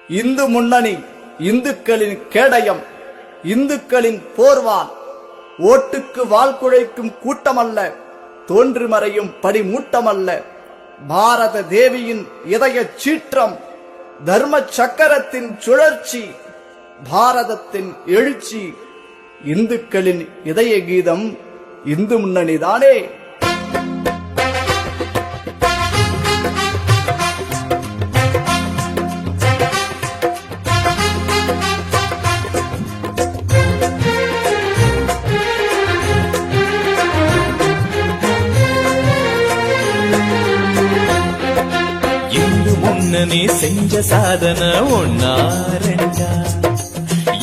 இந்து முன்னணி இந்துக்களின் கேடயம், இந்துக்களின் போர்வான். ஓட்டுக்கு வால் குழைக்கும் கூட்டமல்ல, தோன்று மறையும் படிமூட்டமல்ல. பாரத தேவியின் இதய சீற்றம், தர்ம சக்கரத்தின் சுழற்சி, பாரதத்தின் எழுச்சி. இந்துக்களின் இதய கீதம் இந்து முன்னணிதானே. முன்னணி செஞ்ச சாதனை ஒன்னா ரெண்டா,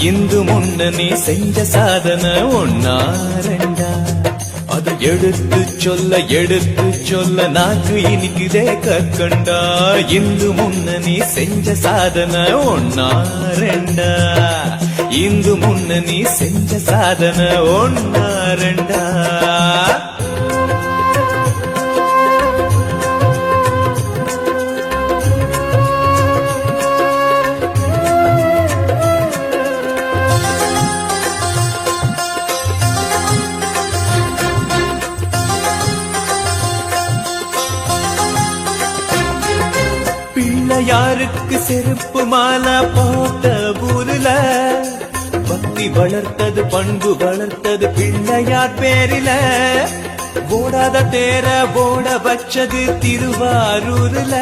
இந்து முன்னணி செஞ்ச சாதனை ஒன்னா ரெண்டா. அது எடுத்து சொல்ல நாக்கு இனிக்குதே கற்கண்டா. இந்து முன்னணி செஞ்ச சாதனை ஒன்னா ரெண்டா, இந்து முன்னணி செஞ்ச சாதனை ஒன்னா ரெண்டா. யாருக்கு செருப்பு மாலை போட்ட ஊருல பக்தி வளர்த்தது, பண்பு வளர்த்தது பிள்ளையார் பேரில. ஓடாத தேர ஓட வச்சது திருவாரூர்ல.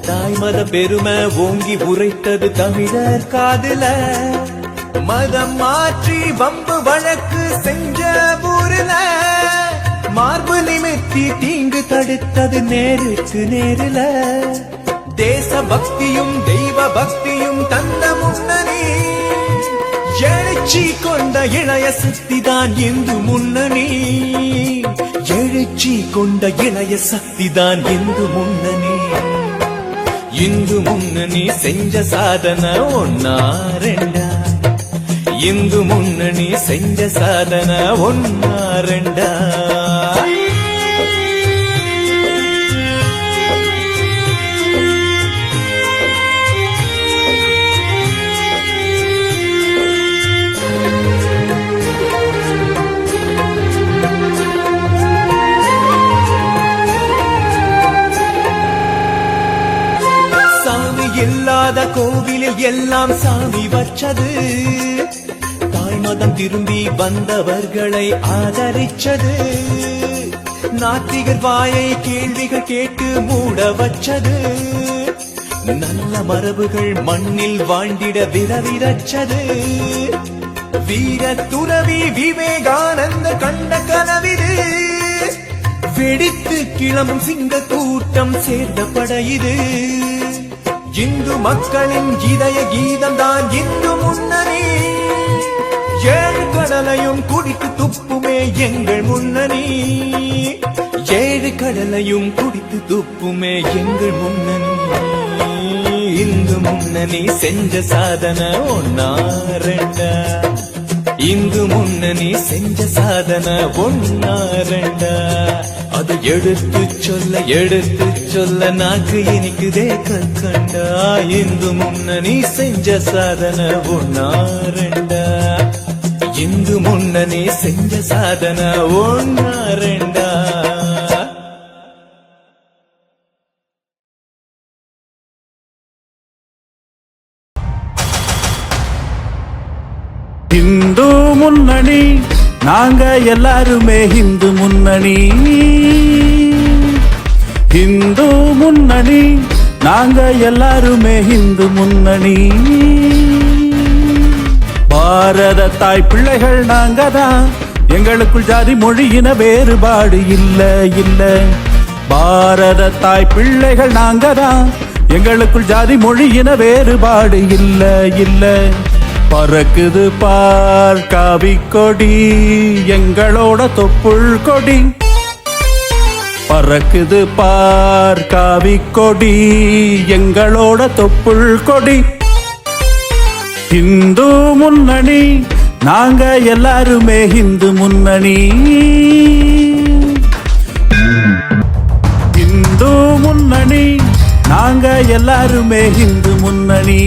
தாய்மத பெருமை ஓங்கி உரைத்தது தமிழர் காதுல. மதம் மாற்றி வம்பு வழக்கு செஞ்ச ஊருல. மார்பு நிமித்தி தீங்கு தடுத்தது நேருக்கு நேரில. தேச பக்தியும் தெய்வ பக்தியும் தந்த முன்னணி. எழுச்சி கொண்ட இளைய சக்திதான் இந்து முன்னணி. எழுச்சி கொண்ட இளைய சக்திதான் இந்து முன்னணி. இந்து முன்னணி செஞ்ச சாதனை ஒன்னா ரெண்டா, இந்து முன்னணி செஞ்ச சாதனை ஒன்னா ரெண்டா. இல்லாத கோவிலில் எல்லாம் சாமி வச்சது. தாய்மதம் திரும்பி வந்தவர்களை ஆதரிச்சது. நாத்திகர் வாயை கேள்விகள் கேட்டு மூட வச்சது. நல்ல மரபுகள் மண்ணில் வாழ்ந்திட விரவிரச்சது. வீர துறவி விவேகானந்த கண்ட கனவிது. வெடித்து கிளம்பும் சிங்க கூட்டம் சேர்ந்த படையிது. இந்து மக்களின் இதய கீதம் தான் இந்து முன்னணி. ஏழு கடலையும் குடித்து துப்புமே எங்கள் முன்னணி. ஏழு கடலையும் குடித்து துப்புமே எங்கள் முன்னணி. இந்து முன்னணி செஞ்ச சாதனை ஒன்னா ரெண்டா, இந்து முன்னணி செஞ்ச சாதனை ஒன்னா ரெண்டா. அது எடுத்து சொல்ல நாக்கு இனிக்குதே கற்கண்டா. இந்து முன்னணி செஞ்ச சாதனை ஒன்னா ரெண்டா, இந்து முன்னணி செஞ்ச சாதனை ஒன்னா ரெண்டா. இந்து முன்னணி நாங்க எல்லாருமே இந்து முன்னணி. இந்து முன்னணி நாங்க எல்லாருமே இந்து முன்னணி. பாரத தாய் பிள்ளைகள் நாங்க தான், எங்களுக்குள் ஜாதி மொழியின வேறுபாடு இல்ல இல்ல. பாரத தாய் பிள்ளைகள் நாங்க தான், எங்களுக்குள் ஜாதி மொழியின வேறுபாடு இல்ல இல்ல. பறக்குது பார் காவி கொடி, எங்களோட தொப்புள் கொடி. பறக்குது பார் காவி கொடி, எங்களோட தொப்புள் கொடி. இந்து முன்னணி நாங்க எல்லாருமே இந்து முன்னணி. இந்து முன்னணி நாங்க எல்லாருமே இந்து முன்னணி.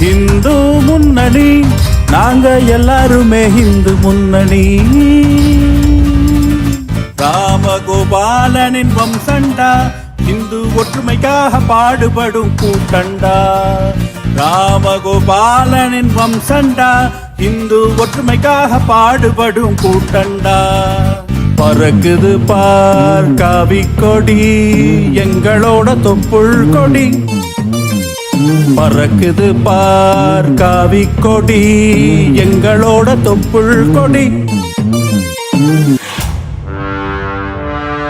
இந்து முன்னணி, நாங்க எல்லாருமே இந்து முன்னணி. ராமகோபாலனின் வம்சண்டா, இந்து ஒற்றுமைக்காக பாடுபடும் கூட்டண்டா. ராமகோபாலனின் வம்சண்டா, இந்து ஒற்றுமைக்காக பாடுபடும் கூட்டண்டா. பறக்குது பார் காவி கொடி, எங்களோட தொப்புள் கொடி. பறக்குது பார் காவி கொடி, எங்களோட தொப்புள் கொடி.